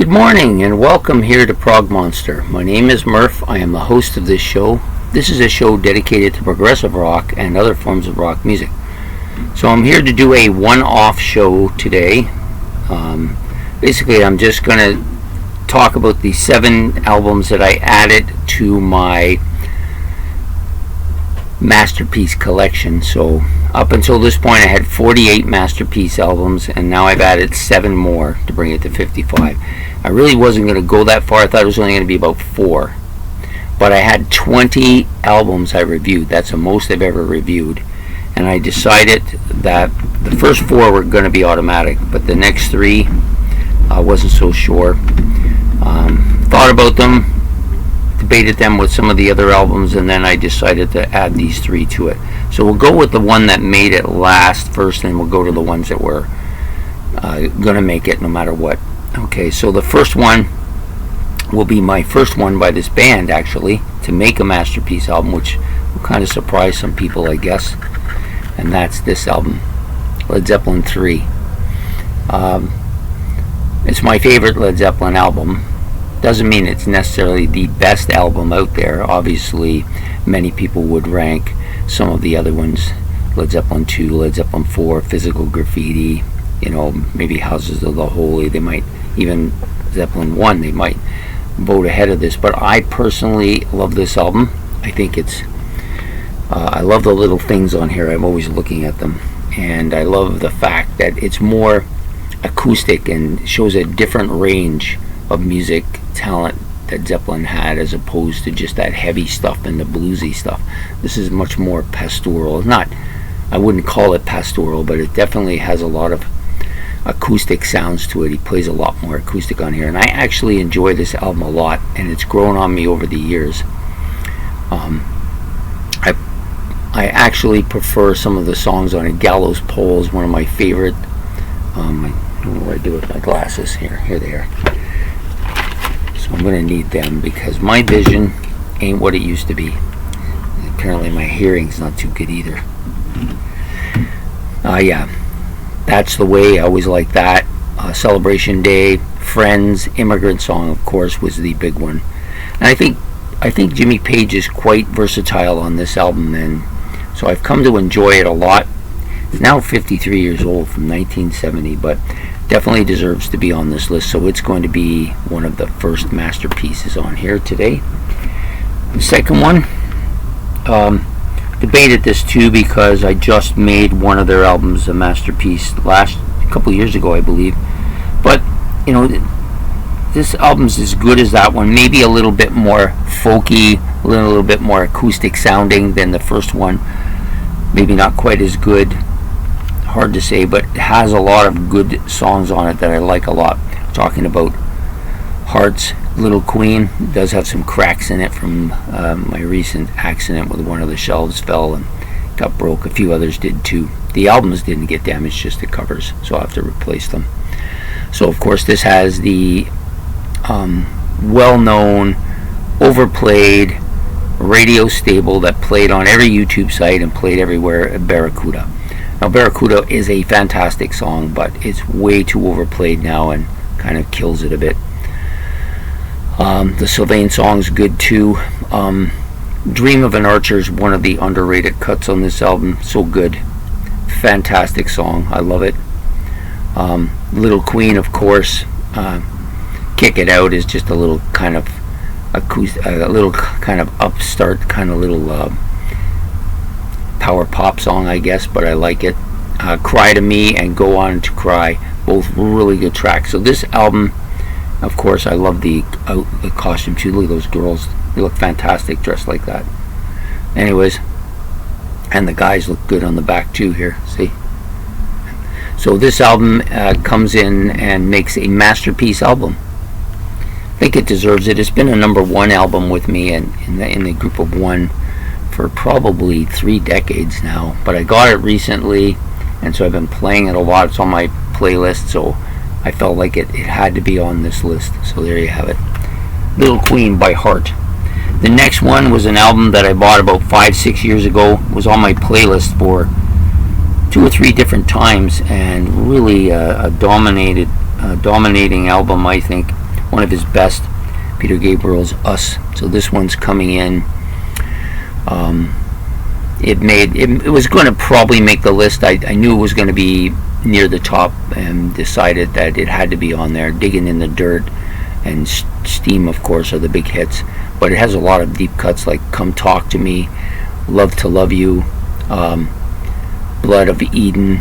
Good morning and welcome here to Prog Monster. My name is Murph. I am the host of this show. This is a show dedicated to progressive rock and other forms of rock music. So I'm here to do a one-off show today. Basically, I'm just going to talk about the 7 albums that I added to my masterpiece collection. So up until this point I had 48 masterpiece albums, and now I've added 7 more to bring it to 55. I really wasn't going to go that far. I thought it was only going to be about 4, but I had 20 albums I reviewed. That's the most I've ever reviewed, and I decided that the first 4 were going to be automatic, but the next 3 I wasn't so sure. Thought about them, debated them with some of the other albums, and then I decided to add these 3 to it. So we'll go with the one that made it last first, and we'll go to the ones that were gonna make it no matter what. Okay, so the first one will be my first one by this band, actually, to make a masterpiece album, which will kind of surprise some people, I guess, and that's this album, Led Zeppelin 3. It's my favorite Led Zeppelin album. Doesn't mean it's necessarily the best album out there. Obviously, many people would rank some of the other ones, Led Zeppelin 2, Led Zeppelin 4, Physical Graffiti, maybe Houses of the Holy. They might, even Zeppelin 1, they might vote ahead of this. But I personally love this album. I think it's, I love the little things on here. I'm always looking at them. And I love the fact that it's more acoustic and shows a different range of music talent that Zeppelin had, as opposed to just that heavy stuff and the bluesy stuff. This is much more pastoral. I wouldn't call it pastoral, but it definitely has a lot of acoustic sounds to it. He plays a lot more acoustic on here, and I actually enjoy this album a lot, and it's grown on me over the years. I actually prefer some of the songs on it. Gallows Pole is one of my favorite. What do I do with my glasses here? Here they are. So I'm going to need them because my vision ain't what it used to be. Apparently my hearing's not too good either. Yeah, That's the Way. I always like that. Celebration Day, Friends, Immigrant Song, of course, was the big one. And I think Jimmy Page is quite versatile on this album, and so I've come to enjoy it a lot. He's now 53 years old, from 1970, but definitely deserves to be on this list, so it's going to be one of the first masterpieces on here today. The second one, debated this too because I just made one of their albums a masterpiece a couple years ago, I believe. But this album's as good as that one, maybe a little bit more folky, a little bit more acoustic sounding than the first one. Maybe not quite as good, hard to say, but it has a lot of good songs on it that I like a lot. Talking about Hearts, Little Queen, it does have some cracks in it from my recent accident with one of the shelves fell and got broke. A few others did too. The albums didn't get damaged, just the covers, so I'll have to replace them. So of course this has the well-known, overplayed radio staple that played on every YouTube site and played everywhere, Barracuda. Now Barracuda is a fantastic song, but it's way too overplayed now and kind of kills it a bit. The Sylvain song's good too. Dream of an Archer is one of the underrated cuts on this album. So good. Fantastic song. I love it. Little Queen, of course. Kick It Out is just a little kind of acoustic, a little kind of upstart, kind of little power pop song, I guess, but I like it. Cry to Me and Go On to Cry, both really good tracks. So this album, of course, I love the costume too. Look at those girls, they look fantastic dressed like that. Anyways, and the guys look good on the back too here, see? So this album comes in and makes a masterpiece album. I think it deserves it. It's been a number 1 album with me in the group of 1 for probably 3 decades now, but I got it recently, and so I've been playing it a lot. It's on my playlist, so I felt like it had to be on this list. So there you have it. Little Queen by Heart. The next one was an album that I bought about 5-6 years ago. It was on my playlist for 2 or 3 different times, and really a dominating album, I think. one of his best, Peter Gabriel's Us. So this one's coming in. It was going to probably make the list. I knew it was going to be near the top and decided that it had to be on there. Digging in the Dirt and Steam, of course, are the big hits, but it has a lot of deep cuts like Come Talk to Me, Love to Love You, Blood of Eden,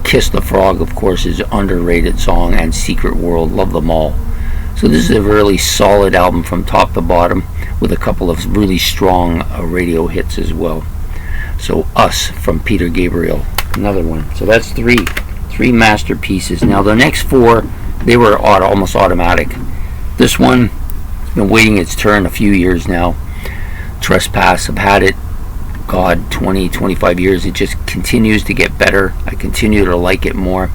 Kiss the Frog, of course, is an underrated song, and Secret World. Love them all. So this is a really solid album from top to bottom with a couple of really strong radio hits as well. So Us from Peter Gabriel, another one. So that's three masterpieces. Now the next four, they were almost automatic. This one has been waiting its turn a few years now. Trespass, I've had it, 25 years. It just continues to get better. I continue to like it more.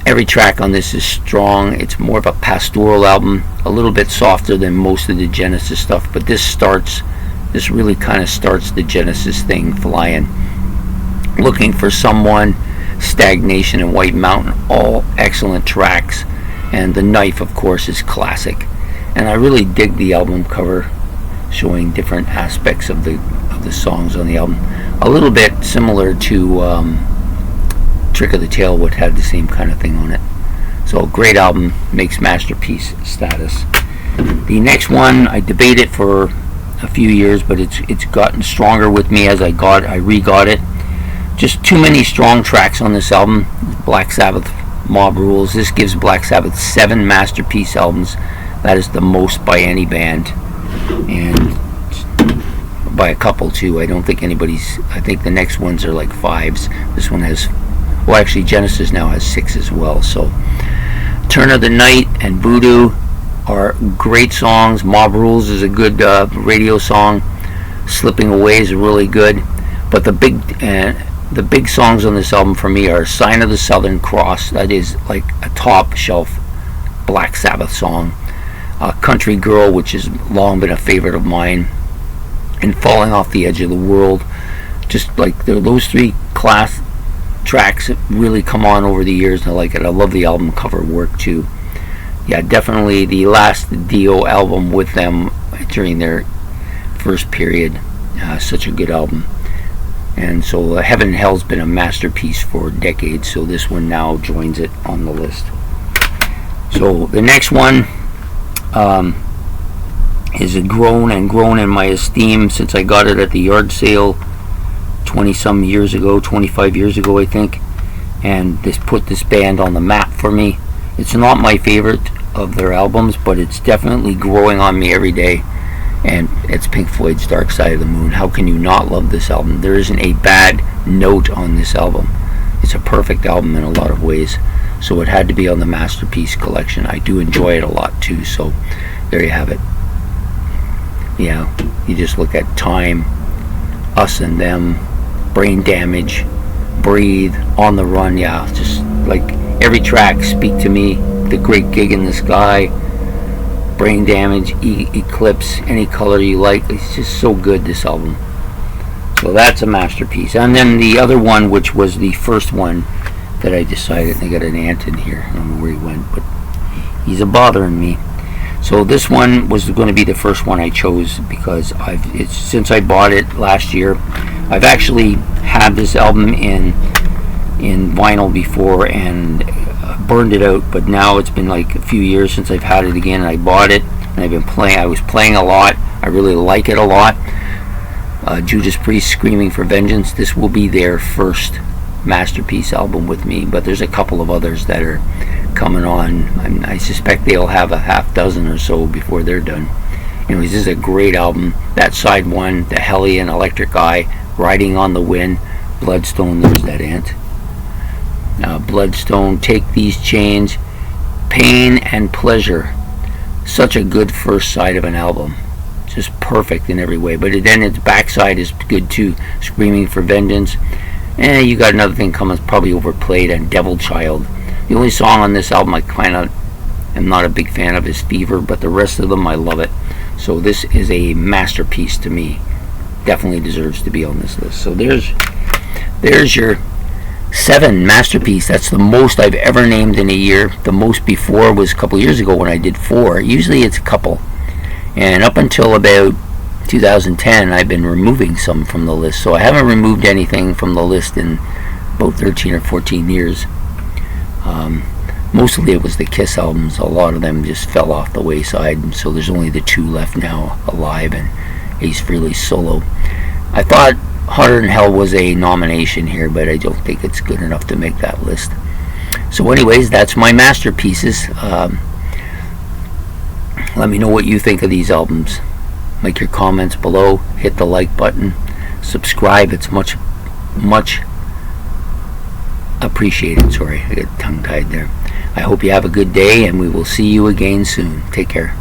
Every track on this is strong. It's more of a pastoral album, a little bit softer than most of the Genesis stuff, but this really kind of starts the Genesis thing flying. Looking for Someone, Stagnation, and White Mountain, all excellent tracks. And The Knife, of course, is classic. And I really dig the album cover, showing different aspects of the songs on the album. A little bit similar to Trick of the Tail, which had the same kind of thing on it. So great album, makes masterpiece status. The next one, I debated for a few years, but it's gotten stronger with me as I re-got it. Just too many strong tracks on this album. Black Sabbath, Mob Rules. This gives Black Sabbath 7 masterpiece albums. That is the most by any band, and by a couple too. I think the next ones are like 5s. This one has, well, actually Genesis now has 6 as well. So Turn of the Night and Voodoo are great songs. Mob Rules is a good radio song. Slipping Away is really good. But the big songs on this album for me are Sign of the Southern Cross. That is like a top shelf Black Sabbath song. Country Girl, which has long been a favorite of mine. And Falling Off the Edge of the World. Just like those 3 class tracks that really come on over the years, and I like it. I love the album cover work too. Yeah, definitely the last Dio album with them during their first period. Such a good album. And so Heaven and Hell's been a masterpiece for decades, so this one now joins it on the list. So the next one is grown in my esteem since I got it at the yard sale 20-some years ago, 25 years ago I think, and this put this band on the map for me. It's not my favorite of their albums, but it's definitely growing on me every day, and it's Pink Floyd's Dark Side of the Moon. How can you not love this album? There isn't a bad note on this album. It's a perfect album in a lot of ways, so it had to be on the Masterpiece collection. I do enjoy it a lot too, so there you have it. Yeah, you just look at Time, Us and Them, Brain Damage, Breathe, On the Run. Yeah, just like every track Speak to Me, The Great Gig in the Sky, Brain Damage, Eclipse, Any Color You Like. It's just so good, this album. So that's a masterpiece. And then the other one, which was the first one that I decided, I got an ant in here, I don't know where he went, but he's a bothering me. So this one was going to be the first one I chose because since I bought it last year. I've actually had this album in vinyl before and burned it out, but now it's been like a few years since I've had it again, and I bought it and I've been playing. I was playing a lot. I really like it a lot. Judas Priest, Screaming for Vengeance. This will be their first masterpiece album with me, but there's a couple of others that are coming on. I suspect they'll have a half dozen or so before they're done. Anyways, this is a great album. That side one, The Hellion, Electric Eye, Riding on the Wind, Bloodstone, there's that ant. Bloodstone, Take These Chains, Pain and Pleasure. Such a good first side of an album. Just perfect in every way. But then its backside is good too. Screaming for Vengeance. You got another thing coming, probably overplayed, and Devil Child. The only song on this album I kind of am not a big fan of is Fever, but the rest of them I love it. So this is a masterpiece to me. Definitely deserves to be on this list. So there's your 7, Masterpiece. That's the most I've ever named in a year. The most before was a couple years ago when I did 4. Usually it's a couple. And up until about 2010, I've been removing some from the list. So I haven't removed anything from the list in about 13 or 14 years. Mostly it was the Kiss albums. A lot of them just fell off the wayside, and so there's only the 2 left now, Alive and Ace Frehley's solo. I thought Hotter Than Hell was a nomination here, but I don't think it's good enough to make that list. So anyways, that's my masterpieces. Let me know what you think of these albums. Make your comments below, hit the like button, subscribe. It's much appreciated. Sorry, I got tongue-tied there. I hope you have a good day, and we will see you again soon. Take care.